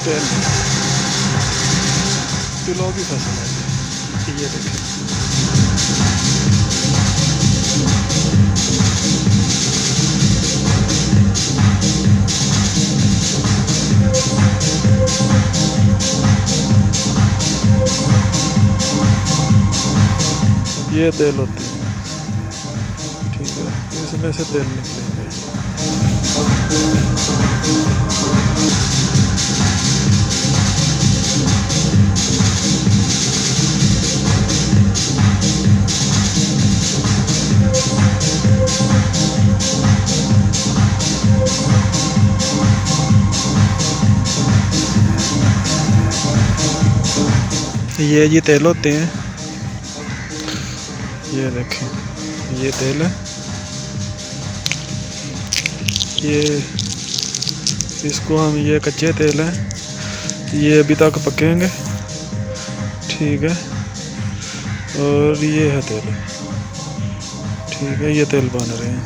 तेल तिलों की फसल है ये देखें। ये तेल होती है, ठीक है, इसमें से तेल निकलेंगे। ये जी तेल होते हैं, ये देखें ये तेल है। ये इसको हम, ये कच्चे तेल हैं, ये अभी तक पकेंगे, ठीक है। और ये है तेल, ठीक है, ये तेल बन रहे हैं।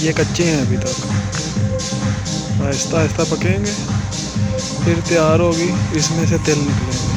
ये कच्चे हैं अभी तक, आहिस्ता आहिस्ता पकेंगे, फिर तैयार होगी, इसमें से तेल निकलेंगे।